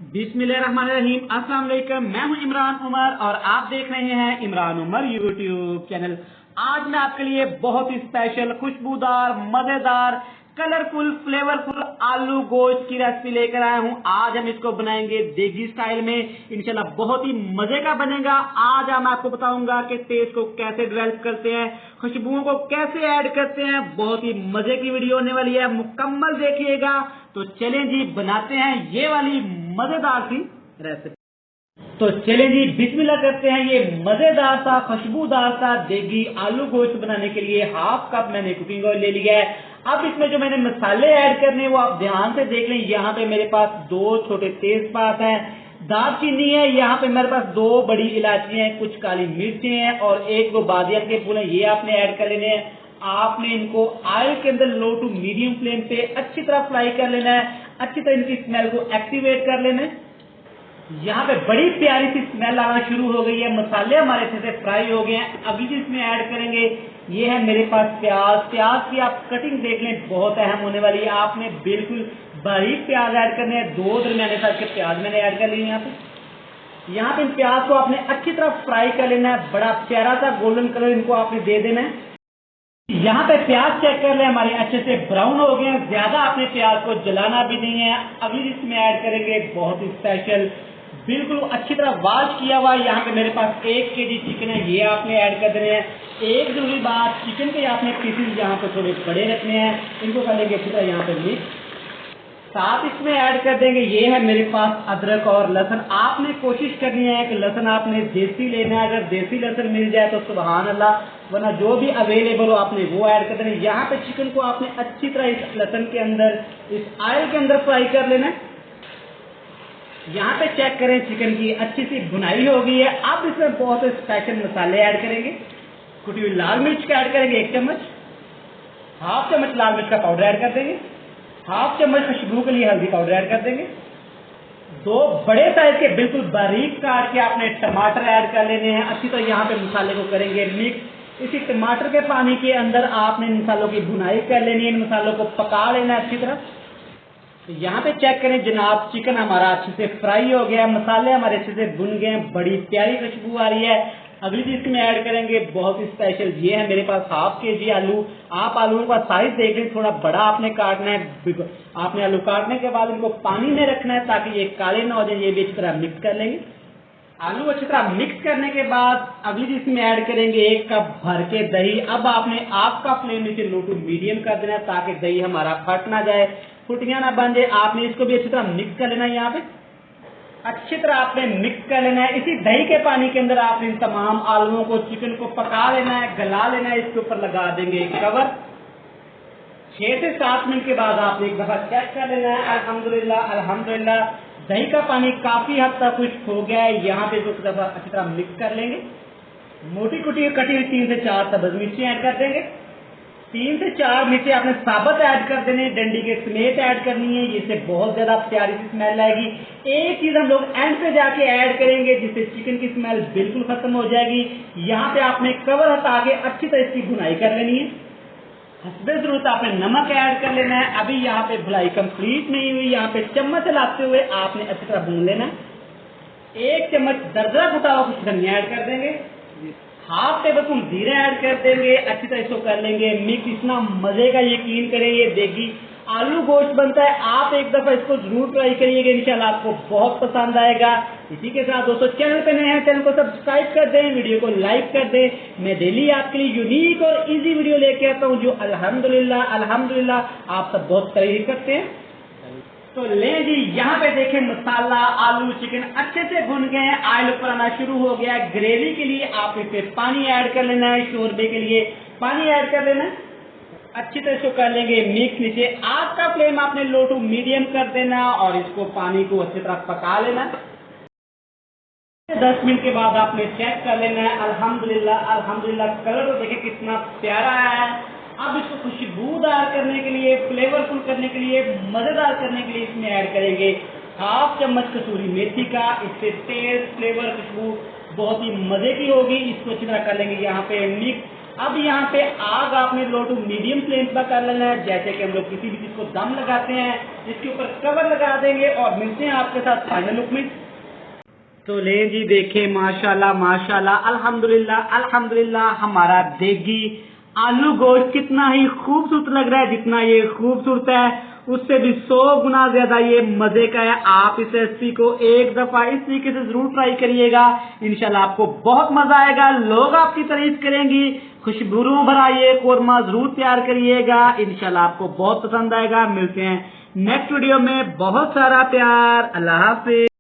बिस्मिल्लाहिर्रहमानिर्रहीम। अस्सलाम वालेकुम। मैं हूं इमरान उमर और आप देख रहे हैं इमरान उमर यूट्यूब चैनल। आज मैं आपके लिए बहुत ही स्पेशल, खुशबूदार, मजेदार, कलरफुल, फ्लेवरफुल आलू गोश्त की रेसिपी लेकर आया हूं। आज हम इसको बनाएंगे देगी स्टाइल में। इंशाल्लाह बहुत ही मजे का बनेगा। आज मैं आपको बताऊंगा कि टेस्ट को कैसे डेवलप करते हैं, खुशबुओं को कैसे ऐड करते हैं। बहुत ही मजे की वीडियो होने वाली है, मुकम्मल देखिएगा। तो चलें जी, बनाते हैं ये वाली मजेदार सी रेसिपी। तो चलें जी, बिस्मिल्लाह करते हैं। ये मजेदार सा, खुशबूदार सा देगी आलू गोश्त बनाने के लिए हाफ कप मैंने कुकिंग ऑयल ले लिया है। अब इसमें जो मैंने मसाले ऐड करने हैं वो आप ध्यान से देख लें। यहाँ पे मेरे पास 2 छोटे तेजपात हैं, दालचीनी है, यहाँ पे मेरे पास 2 बड़ी इलायचियां हैं, कुछ काली मिर्चें हैं और 1 2 बादियान के फूल हैं। ये आपने ऐड कर लेने हैं। आपने इनको ऑयल के अंदर लो टू मीडियम फ्लेम पे अच्छी तरह फ्राई कर लेना है। अच्छी तरह इनकी स्मेल को एक्टिवेट कर लेना है। यहाँ पे बड़ी प्यारी सी स्मेल आना शुरू हो गई है। मसाले हमारे अच्छे से फ्राई हो गए हैं। अभी जो इसमें ऐड करेंगे ये है मेरे पास प्याज। प्याज की आप कटिंग देख लें, बहुत अहम होने वाली है। आपने बिल्कुल बारीक प्याज ऐड करने हैं। 2 दरमियाने साइज के प्याज मैंने ऐड कर लिए यहाँ पे इन प्याज को आपने अच्छी तरह फ्राई कर लेना है। बड़ा प्यारा सा गोल्डन कलर इनको आपने दे देना है। यहाँ पे प्याज चेक कर ले, हमारे अच्छे से ब्राउन हो गए हैं। ज्यादा आपने प्याज को जलाना भी नहीं है। अभी इसमें ऐड करेंगे बहुत ही स्पेशल, बिल्कुल अच्छी तरह वॉश किया हुआ। यहाँ पे मेरे पास 1 केजी चिकन है, ये आपने ऐड कर देने हैं। एक जरूरी बात, चिकन के आपने पीसेस यहाँ पे थोड़े बड़े रखने हैं। इनको कर लेंगे अच्छी तरह यहाँ पे मिक्स। साथ इसमें ऐड कर देंगे, ये है मेरे पास अदरक और लहसुन। आपने कोशिश करनी है कि लहसुन आपने देसी लेना है। अगर देसी लहसुन मिल जाए तो सुभान अल्लाह, वरना जो भी अवेलेबल हो आपने वो ऐड कर देना। यहाँ पे चिकन को आपने अच्छी तरह इस लहसुन के अंदर, इस ऑयल के अंदर फ्राई कर लेना है। यहाँ पे चेक करें, चिकन की अच्छी सी भुनाई हो गई है। अब इसमें बहुत स्पेशल मसाले ऐड करेंगे। कुटी हुई लाल मिर्च का ऐड करेंगे 1 चम्मच, हाफ चम्मच लाल मिर्च का पाउडर ऐड कर देंगे, हाफ चम्मच खुशबू के लिए हल्दी पाउडर ऐड कर देंगे। 2 बड़े साइज के बिल्कुल बारीक काट के आपने टमाटर ऐड कर लेने हैं। अच्छी तरह यहाँ पे मसाले को करेंगे मिक्स। इसी टमाटर के पानी के अंदर आपने मसालों की भुनाई कर लेनी है। इन मसालों को पका लेना है अच्छी तरह। तो यहाँ पे चेक करें जनाब, चिकन हमारा अच्छे से फ्राई हो गया, मसाले हमारे अच्छे से भुन गए, बड़ी प्यारी खुशबू आ रही है। अगली चीज इसमें ऐड करेंगे बहुत ही स्पेशल, ये है मेरे पास हाफ केजी आलू। आप आलूओं का साइज देख लें, थोड़ा बड़ा आपने काटना है। आपने आलू काटने के बाद इनको पानी में रखना है ताकि ये काले ना हो जाए। ये भी अच्छी तरह मिक्स कर लेंगे। आलू अच्छी तरह मिक्स करने के बाद अगली चीज इसमें ऐड करेंगे 1 कप भर के दही। अब आपने आपका फ्लेम नीचे लो टू मीडियम कर देना ताकि दही हमारा फट ना जाए, फुटियां ना बन जाए। आपने इसको भी अच्छी तरह मिक्स कर लेना है। यहाँ पे अच्छी तरह आपने मिक्स कर लेना है। इसी दही के पानी के अंदर आपने इन तमाम आलूओं को, चिकन को पका लेना है, गला लेना है। इसके ऊपर लगा देंगे कवर। 6 से 7 मिनट के बाद आपने एक दफा चेक कर लेना है। अल्हम्दुलिल्लाह अल्हम्दुलिल्लाह, दही का पानी काफी हद तक खुश्क हो गया है। यहाँ पे इसको दफा अच्छी तरह मिक्स कर लेंगे। मोटी कुटी कटी हुई 3 से 4 सब्ज मिर्ची ऐड कर देंगे। 3 से 4 मिर्ची आपने साबुत ऐड कर देने, डंडी के समेत ऐड करनी है। इससे बहुत ज्यादा प्यारी सी स्मेल आएगी। एक चीज हम लोग एंड पे जाके ऐड करेंगे जिससे चिकन की स्मेल बिल्कुल खत्म हो जाएगी। यहाँ पे आपने कवर हटा के अच्छी तरह इसकी भुनाई कर लेनी है। हस्बे जरूरत आपने नमक ऐड कर लेना है। अभी यहाँ पे भुनाई कंप्लीट नहीं हुई, यहाँ पे चम्मच चलाते हुए आपने अच्छी तरह भून लेना है। 1 चम्मच दरदरा कुटा हुआ कुछ धनिया ऐड कर देंगे, हाफ टेबल स्पून जीरा ऐड कर देंगे। अच्छी तरह इसको कर लेंगे मिक्स। इतना मजे का, यकीन करें ये देगी आलू गोश्त बनता है। आप एक दफा इसको जरूर ट्राई करिएगा, इंशाल्लाह आपको बहुत पसंद आएगा। इसी के साथ दोस्तों, चैनल पे नए हैं, चैनल को सब्सक्राइब कर दें, वीडियो को लाइक कर दें। मैं डेली आपके लिए यूनिक और इजी वीडियो लेके आता हूँ जो अल्हम्दुलिल्लाह अल्हम्दुलिल्लाह आप सब बहुत तारीफ करते हैं। तो ले जी, यहाँ पे देखें मसाला, आलू, चिकन अच्छे से भुन गए हैं। ऑयल ऊपर आना शुरू हो गया है। ग्रेवी के लिए आप इसे पानी ऐड कर लेना है। शोरबे के लिए पानी ऐड कर लेना है। अच्छी तरह इसको कर लेंगे मिक्स। नीचे आग का फ्लेम आपने लो टू मीडियम कर देना और इसको पानी को अच्छी तरह पका लेना। 10 मिनट के बाद आपने चेक कर लेना है। अल्हम्दुलिल्लाह अल्हम्दुलिल्लाह, कलर तो देखें कितना प्यारा आया है। अब इसको खुशबूदार करने के लिए, फ्लेवरफुल करने के लिए, मजेदार करने के लिए इसमें ऐड करेंगे हाफ चम्मच कसूरी मेथी का। इससे टेस्ट, फ्लेवर, खुशबू बहुत ही मजे की होगी। इसको अच्छी तरह कर लेंगे यहाँ पे मिक्स। अब यहाँ पे आग आपने लो टू मीडियम फ्लेम पर कर लेना है, जैसे कि हम लोग किसी भी चीज को दम लगाते हैं। इसके ऊपर कवर लगा देंगे और मिलते हैं आपके साथ फाइनल लुक में। तो ले जी, देखें माशाल्लाह माशाल्लाह, अल्हम्दुलिल्लाह अल्हम्दुलिल्लाह, हमारा देगी आलू गोश्त कितना ही खूबसूरत लग रहा है। जितना ये खूबसूरत है उससे भी 100 गुना ज्यादा ये मजे का है। आप इस रेसिपी को एक दफा इस तरीके से जरूर ट्राई करिएगा, इंशाल्लाह आपको बहुत मजा आएगा, लोग आपकी तारीफ करेंगी। खुशबू भरा ये कोरमा जरूर तैयार करिएगा, इंशाल्लाह आपको बहुत पसंद आएगा। मिलते हैं नेक्स्ट वीडियो में, बहुत सारा प्यार, अल्लाह हाफिज।